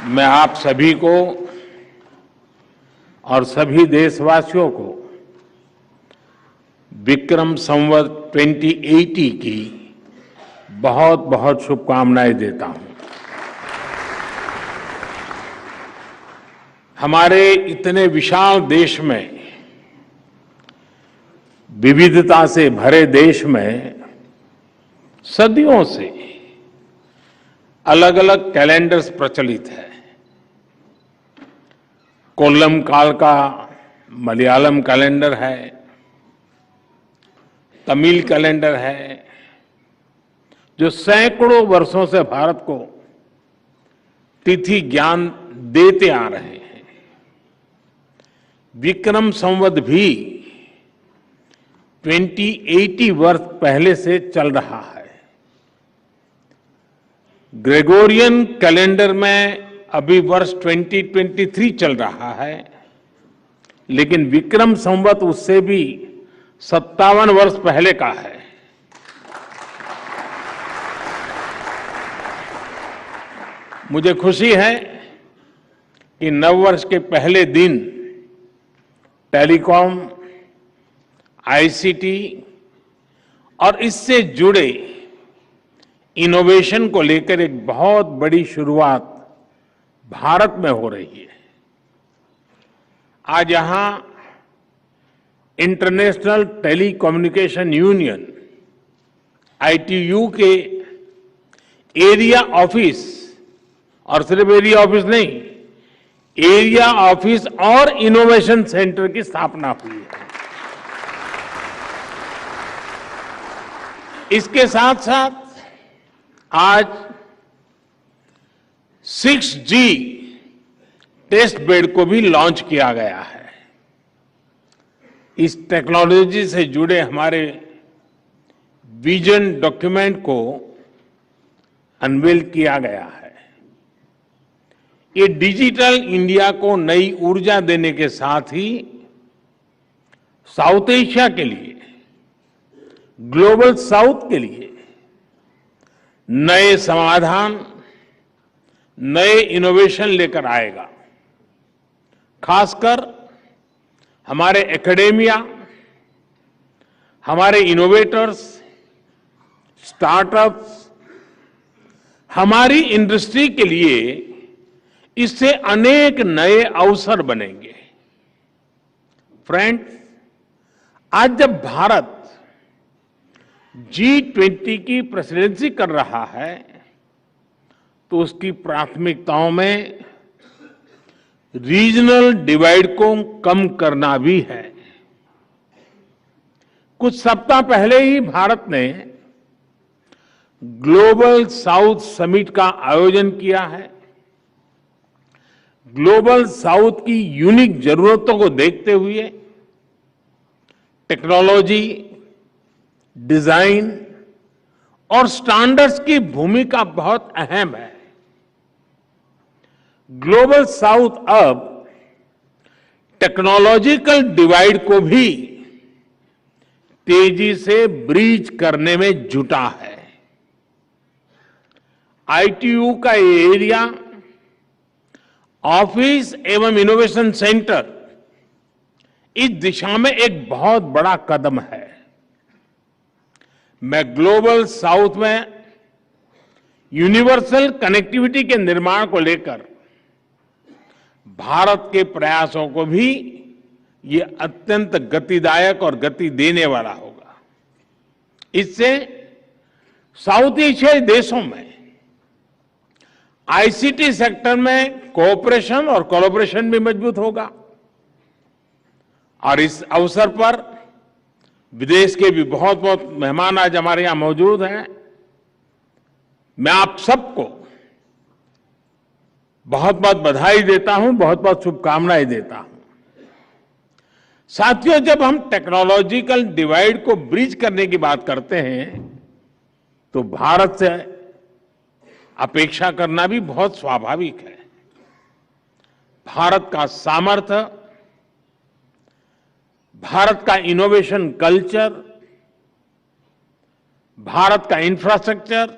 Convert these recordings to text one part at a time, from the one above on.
मैं आप सभी को और सभी देशवासियों को विक्रम संवत 2080 की बहुत बहुत शुभकामनाएं देता हूं। हमारे इतने विशाल देश में, विविधता से भरे देश में सदियों से अलग अलग कैलेंडर्स प्रचलित है। कोल्लम काल का मलयालम कैलेंडर है, तमिल कैलेंडर है, जो सैकड़ों वर्षों से भारत को तिथि ज्ञान देते आ रहे हैं। विक्रम संवत भी 2080 वर्ष पहले से चल रहा है। ग्रेगोरियन कैलेंडर में अभी वर्ष 2023 चल रहा है, लेकिन विक्रम संवत उससे भी 57 वर्ष पहले का है। मुझे खुशी है कि नववर्ष के पहले दिन टेलीकॉम, आईसीटी और इससे जुड़े इनोवेशन को लेकर एक बहुत बड़ी शुरुआत भारत में हो रही है। आज यहां इंटरनेशनल टेलीकम्युनिकेशन यूनियन ITU के एरिया ऑफिस, और सिर्फ एरिया ऑफिस नहीं, एरिया ऑफिस और इनोवेशन सेंटर की स्थापना हुई है। इसके साथ साथ आज 6G टेस्ट बेड को भी लॉन्च किया गया है। इस टेक्नोलॉजी से जुड़े हमारे विजन डॉक्यूमेंट को अनवील किया गया है। ये डिजिटल इंडिया को नई ऊर्जा देने के साथ ही साउथ एशिया के लिए, ग्लोबल साउथ के लिए नए समाधान, नए इनोवेशन लेकर आएगा। खासकर हमारे एकेडेमिया, हमारे इनोवेटर्स, स्टार्टअप्स, हमारी इंडस्ट्री के लिए इससे अनेक नए अवसर बनेंगे। फ्रेंड्स, आज जब भारत G20 की प्रेसिडेंसी कर रहा है, तो उसकी प्राथमिकताओं में रीजनल डिवाइड को कम करना भी है। कुछ सप्ताह पहले ही भारत ने ग्लोबल साउथ समिट का आयोजन किया है। ग्लोबल साउथ की यूनिक जरूरतों को देखते हुए टेक्नोलॉजी, डिजाइन और स्टैंडर्ड्स की भूमिका बहुत अहम है। ग्लोबल साउथ अब टेक्नोलॉजिकल डिवाइड को भी तेजी से ब्रीच करने में जुटा है। ITU का ये एरिया ऑफिस एवं इनोवेशन सेंटर इस दिशा में एक बहुत बड़ा कदम है। मैं ग्लोबल साउथ में यूनिवर्सल कनेक्टिविटी के निर्माण को लेकर भारत के प्रयासों को भी ये अत्यंत गतिदायक और गति देने वाला होगा। इससे साउथ एशियाई देशों में ICT सेक्टर में कोऑपरेशन और कोलैबोरेशन भी मजबूत होगा। और इस अवसर पर विदेश के भी बहुत बहुत मेहमान आज हमारे यहां मौजूद हैं। मैं आप सबको बहुत बहुत बधाई देता हूं, बहुत बहुत शुभकामनाएं देता हूं। साथियों, जब हम टेक्नोलॉजिकल डिवाइड को ब्रिज करने की बात करते हैं, तो भारत से अपेक्षा करना भी बहुत स्वाभाविक है। भारत का सामर्थ्य, भारत का इनोवेशन कल्चर, भारत का इंफ्रास्ट्रक्चर,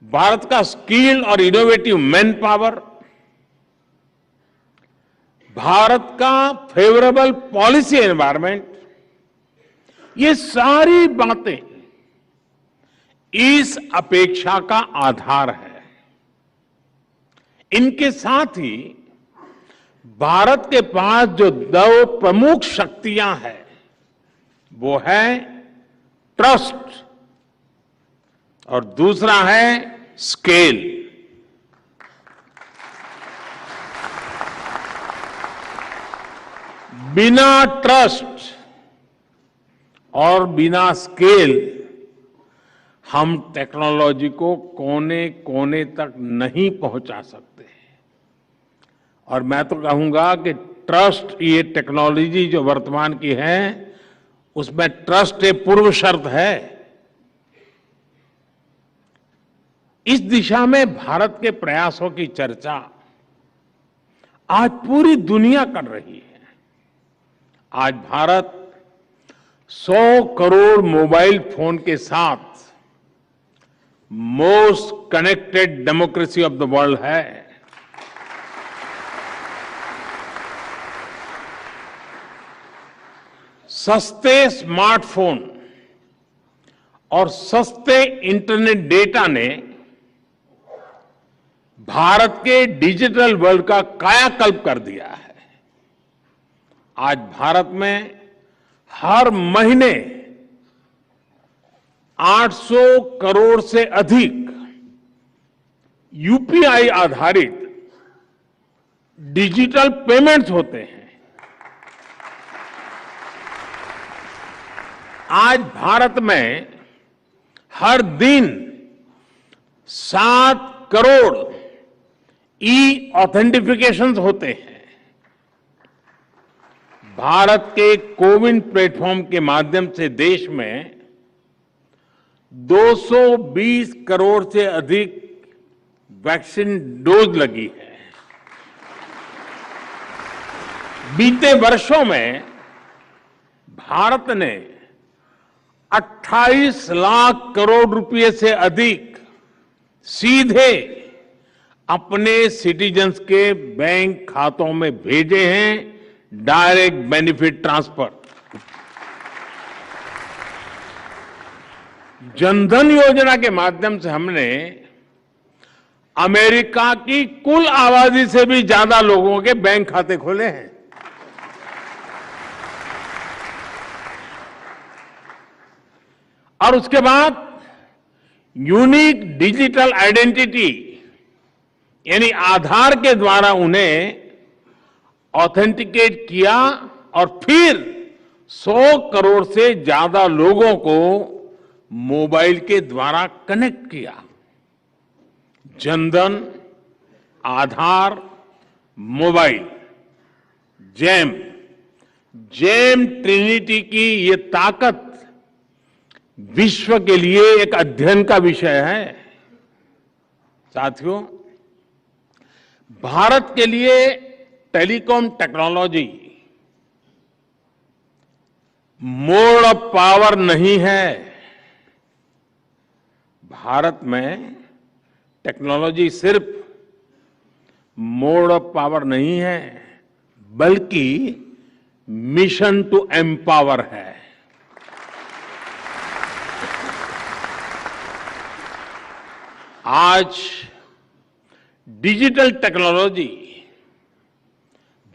भारत का स्किल और इनोवेटिव मैन पावर, भारत का फेवरेबल पॉलिसी एनवायरनमेंट, ये सारी बातें इस अपेक्षा का आधार है। इनके साथ ही भारत के पास जो दो प्रमुख शक्तियां हैं वो है ट्रस्ट और दूसरा है स्केल। बिना ट्रस्ट और बिना स्केल हम टेक्नोलॉजी को कोने कोने तक नहीं पहुंचा सकते। और मैं तो कहूंगा कि ट्रस्ट, ये टेक्नोलॉजी जो वर्तमान की है उसमें ट्रस्ट एक पूर्व शर्त है। इस दिशा में भारत के प्रयासों की चर्चा आज पूरी दुनिया कर रही है। आज भारत 100 करोड़ मोबाइल फोन के साथ most connected democracy of the world है। सस्ते स्मार्टफोन और सस्ते इंटरनेट डेटा ने भारत के डिजिटल वर्ल्ड का कायाकल्प कर दिया है। आज भारत में हर महीने 800 करोड़ से अधिक यूपीआई आधारित डिजिटल पेमेंट्स होते हैं। आज भारत में हर दिन 7 करोड़ ई ऑथेंटिफिकेशंस होते हैं। भारत के कोविन प्लेटफॉर्म के माध्यम से देश में 220 करोड़ से अधिक वैक्सीन डोज लगी है। बीते वर्षों में भारत ने 28 लाख करोड़ रुपए से अधिक सीधे अपने सिटीजन्स के बैंक खातों में भेजे हैं, डायरेक्ट बेनिफिट ट्रांसफर। जनधन योजना के माध्यम से हमने अमेरिका की कुल आबादी से भी ज्यादा लोगों के बैंक खाते खोले हैं। और उसके बाद यूनिक डिजिटल आइडेंटिटी यानी आधार के द्वारा उन्हें ऑथेंटिकेट किया और फिर 100 करोड़ से ज्यादा लोगों को मोबाइल के द्वारा कनेक्ट किया। जनधन, आधार, मोबाइल, जैम ट्रिनिटी की ये ताकत विश्व के लिए एक अध्ययन का विषय है। साथियों, भारत के लिए telecom technology mode of power नहीं है। भारत में टेक्नोलॉजी सिर्फ मोड ऑफ पावर नहीं है, बल्कि मिशन टू एम्पावर है। आज डिजिटल टेक्नोलॉजी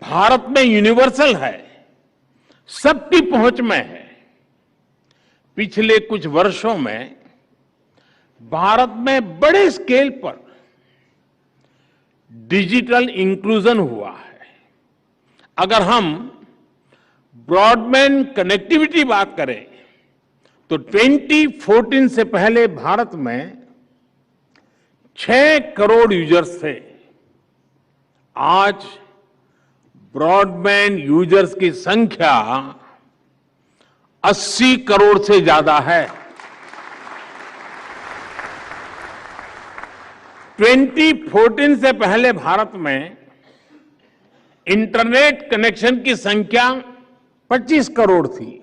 भारत में यूनिवर्सल है, सबकी पहुंच में है। पिछले कुछ वर्षों में भारत में बड़े स्केल पर डिजिटल इंक्लूजन हुआ है। अगर हम ब्रॉडबैंड कनेक्टिविटी बात करें तो 2014 से पहले भारत में 6 करोड़ यूजर्स थे। आज ब्रॉडबैंड यूजर्स की संख्या 80 करोड़ से ज्यादा है। 2014 से पहले भारत में इंटरनेट कनेक्शन की संख्या 25 करोड़ थी।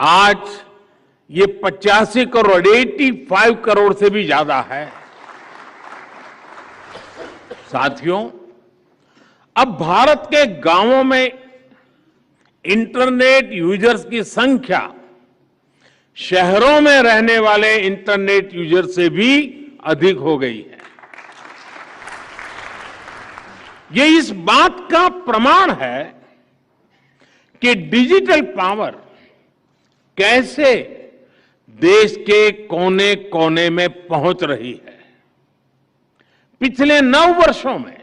आज ये 85 करोड़ 85 करोड़ से भी ज्यादा है। साथियों, अब भारत के गांवों में इंटरनेट यूजर्स की संख्या शहरों में रहने वाले इंटरनेट यूजर से भी अधिक हो गई है। ये इस बात का प्रमाण है कि डिजिटल पावर कैसे देश के कोने कोने में पहुंच रही है। पिछले 9 वर्षों में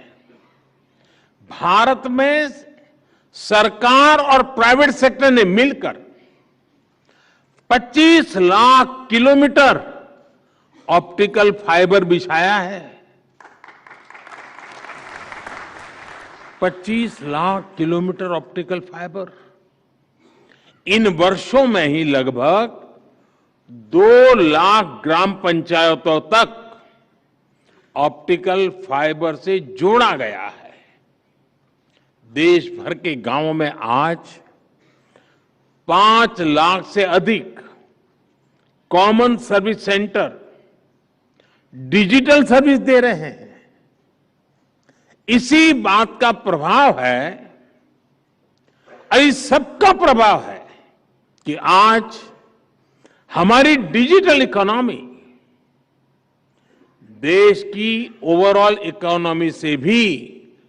भारत में सरकार और प्राइवेट सेक्टर ने मिलकर 25 लाख किलोमीटर ऑप्टिकल फाइबर बिछाया है। 25 लाख किलोमीटर ऑप्टिकल फाइबर। इन वर्षों में ही लगभग 2 लाख ग्राम पंचायतों तक ऑप्टिकल फाइबर से जोड़ा गया है। देश भर के गांवों में आज 5 लाख से अधिक common service centre digital service दे रहे हैं। इसी बात का प्रभाव है, इस सबका प्रभाव है कि आज हमारी डिजिटल इकोनॉमी देश की ओवरऑल इकोनॉमी से भी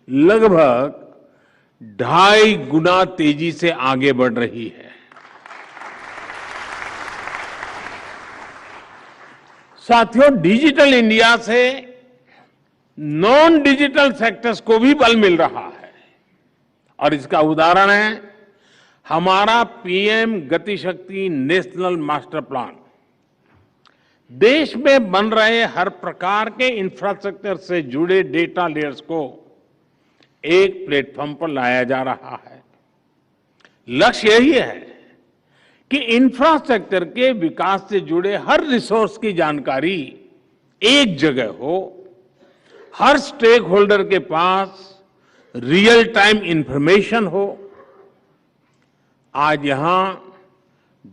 लगभग 2.5 गुना तेजी से आगे बढ़ रही है। साथियों, डिजिटल इंडिया से नॉन डिजिटल सेक्टर्स को भी बल मिल रहा है और इसका उदाहरण है हमारा पीएम गति शक्ति नेशनल मास्टर प्लान। देश में बन रहे हर प्रकार के इंफ्रास्ट्रक्चर से जुड़े डेटा लेयर्स को एक प्लेटफॉर्म पर लाया जा रहा है। लक्ष्य यही है कि इंफ्रास्ट्रक्चर के विकास से जुड़े हर रिसोर्स की जानकारी एक जगह हो, हर स्टेक होल्डर के पास रियल टाइम इंफॉर्मेशन हो। आज यहां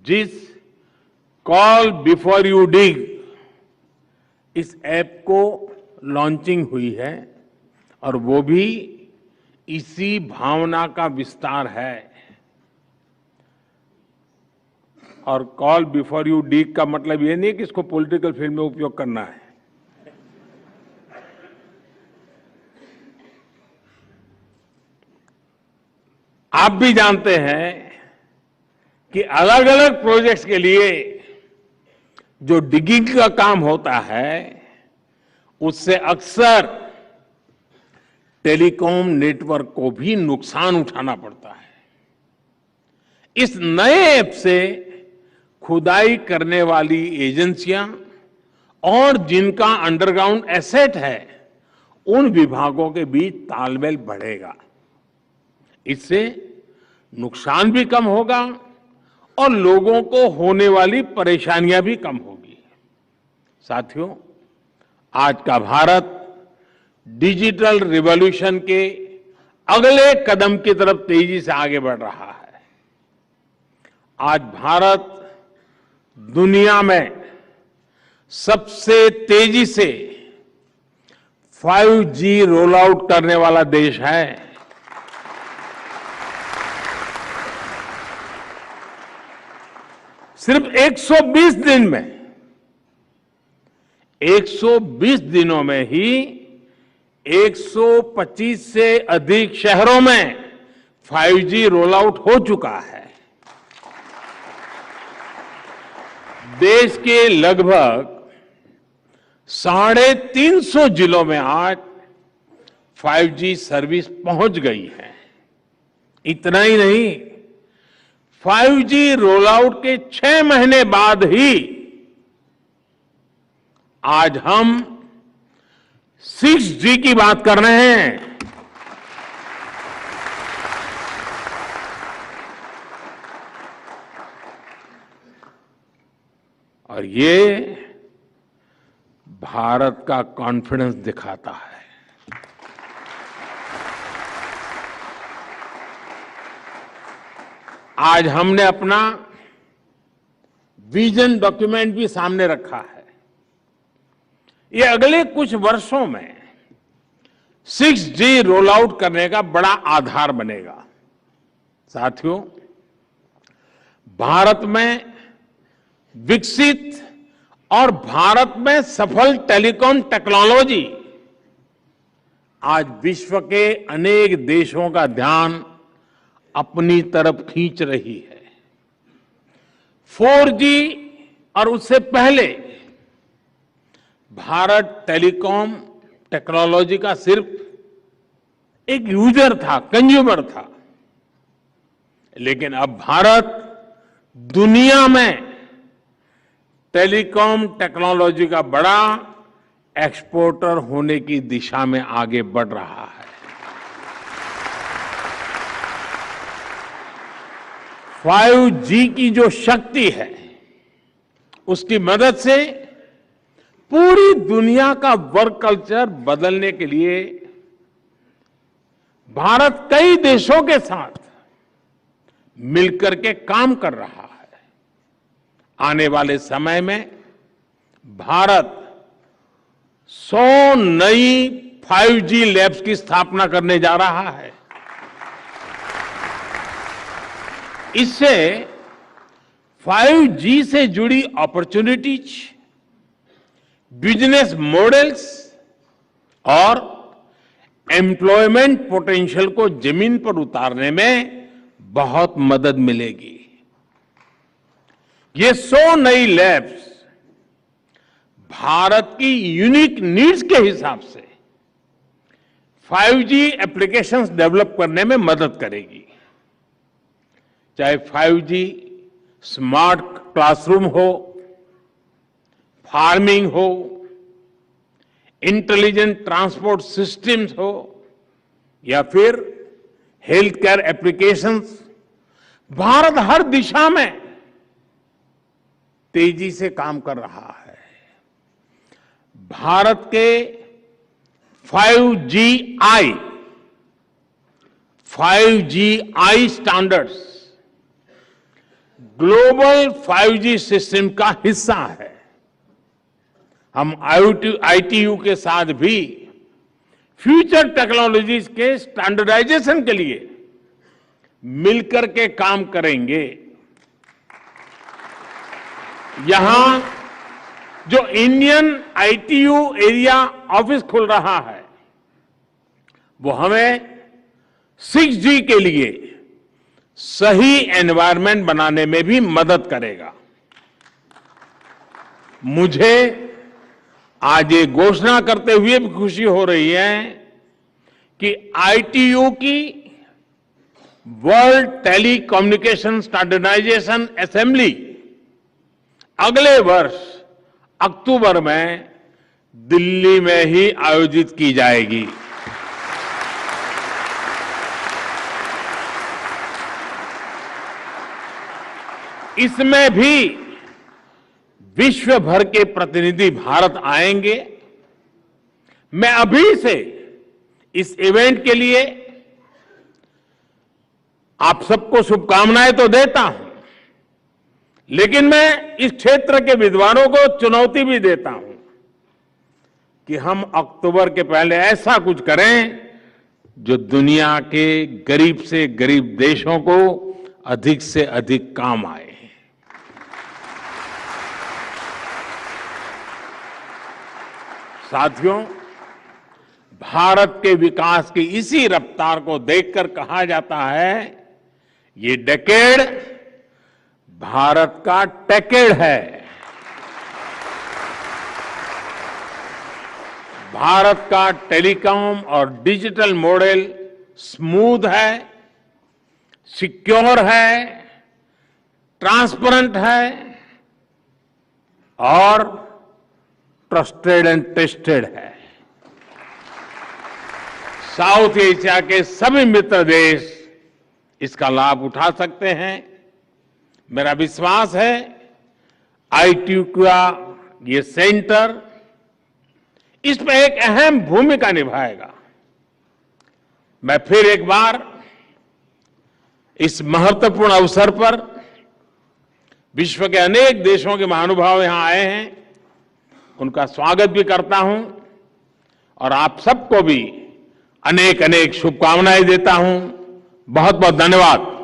जिस कॉल बिफोर यू डिग इस ऐप को लॉन्चिंग हुई है और वो भी इसी भावना का विस्तार है। और कॉल बिफोर यू डिग का मतलब ये नहीं कि इसको पॉलिटिकल फील्ड में उपयोग करना है। आप भी जानते हैं कि अलग अलग प्रोजेक्ट्स के लिए जो डिगिंग का काम होता है उससे अक्सर टेलीकॉम नेटवर्क को भी नुकसान उठाना पड़ता है। इस नए ऐप से खुदाई करने वाली एजेंसियां और जिनका अंडरग्राउंड एसेट है उन विभागों के बीच तालमेल बढ़ेगा। इससे नुकसान भी कम होगा और लोगों को होने वाली परेशानियां भी कम होगी। साथियों, आज का भारत डिजिटल रिवॉल्यूशन के अगले कदम की तरफ तेजी से आगे बढ़ रहा है। आज भारत दुनिया में सबसे तेजी से 5G रोल आउट करने वाला देश है। सिर्फ 120 दिन में 120 दिनों में ही 125 से अधिक शहरों में 5G रोल आउट हो चुका है। देश के लगभग 350 जिलों में आज 5G सर्विस पहुंच गई है। इतना ही नहीं, 5G रोल आउट के 6 महीने बाद ही आज हम 6G की बात कर रहे हैं। और ये भारत का कॉन्फिडेंस दिखाता है। आज हमने अपना विजन डॉक्यूमेंट भी सामने रखा है। ये अगले कुछ वर्षों में 6G रोल आउट करने का बड़ा आधार बनेगा। साथियों, भारत में विकसित और भारत में सफल टेलीकॉम टेक्नोलॉजी आज विश्व के अनेक देशों का ध्यान अपनी तरफ खींच रही है। 4G और उससे पहले भारत टेलीकॉम टेक्नोलॉजी का सिर्फ एक यूजर था, कंज्यूमर था, लेकिन अब भारत दुनिया में टेलीकॉम टेक्नोलॉजी का बड़ा एक्सपोर्टर होने की दिशा में आगे बढ़ रहा है। 5G की जो शक्ति है, उसकी मदद से पूरी दुनिया का वर्क कल्चर बदलने के लिए भारत कई देशों के साथ मिलकर के काम कर रहा है। आने वाले समय में भारत 100 नई 5G लैब्स की स्थापना करने जा रहा है। इससे 5G से जुड़ी अपॉर्चुनिटीज, बिजनेस मॉडल्स और एम्प्लॉयमेंट पोटेंशियल को जमीन पर उतारने में बहुत मदद मिलेगी। ये 100 नई लैब्स भारत की यूनिक नीड्स के हिसाब से 5G एप्लीकेशंस डेवलप करने में मदद करेगी। चाहे 5G स्मार्ट क्लासरूम हो, फार्मिंग हो, इंटेलिजेंट ट्रांसपोर्ट सिस्टम्स हो या फिर हेल्थ केयर एप्लीकेशंस, भारत हर दिशा में तेजी से काम कर रहा है। भारत के 5Gi standards global 5G system का हिस्सा है। हम ITU के साथ भी फ्यूचर टेक्नोलॉजीज के स्टैंडर्डाइजेशन के लिए मिलकर के काम करेंगे। यहां जो इंडियन ITU एरिया ऑफिस खुल रहा है, वो हमें 6G के लिए सही एनवायरनमेंट बनाने में भी मदद करेगा। मुझे आज ये घोषणा करते हुए भी खुशी हो रही है कि ITU की वर्ल्ड टेलीकम्युनिकेशन स्टैंडर्डाइजेशन असेंबली अगले वर्ष अक्टूबर में दिल्ली में ही आयोजित की जाएगी। इसमें भी विश्व भर के प्रतिनिधि भारत आएंगे। मैं अभी से इस इवेंट के लिए आप सबको शुभकामनाएं तो देता हूं, लेकिन मैं इस क्षेत्र के विद्वानों को चुनौती भी देता हूं कि हम अक्टूबर के पहले ऐसा कुछ करें जो दुनिया के गरीब से गरीब देशों को अधिक से अधिक काम आए। साथियों, भारत के विकास की इसी रफ्तार को देखकर कहा जाता है, ये डेकेड भारत का टेकेड है। भारत का टेलीकॉम और डिजिटल मॉडल स्मूथ है, सिक्योर है, ट्रांसपेरेंट है और ट्रस्टेड एंड टेस्टेड है। साउथ एशिया के सभी मित्र देश इसका लाभ उठा सकते हैं। मेरा विश्वास है ITU का ये सेंटर इस पर एक अहम भूमिका निभाएगा। मैं फिर एक बार इस महत्वपूर्ण अवसर पर विश्व के अनेक देशों के महानुभाव यहां आए हैं, उनका स्वागत भी करता हूं और आप सबको भी अनेक अनेक शुभकामनाएं देता हूं। बहुत बहुत धन्यवाद।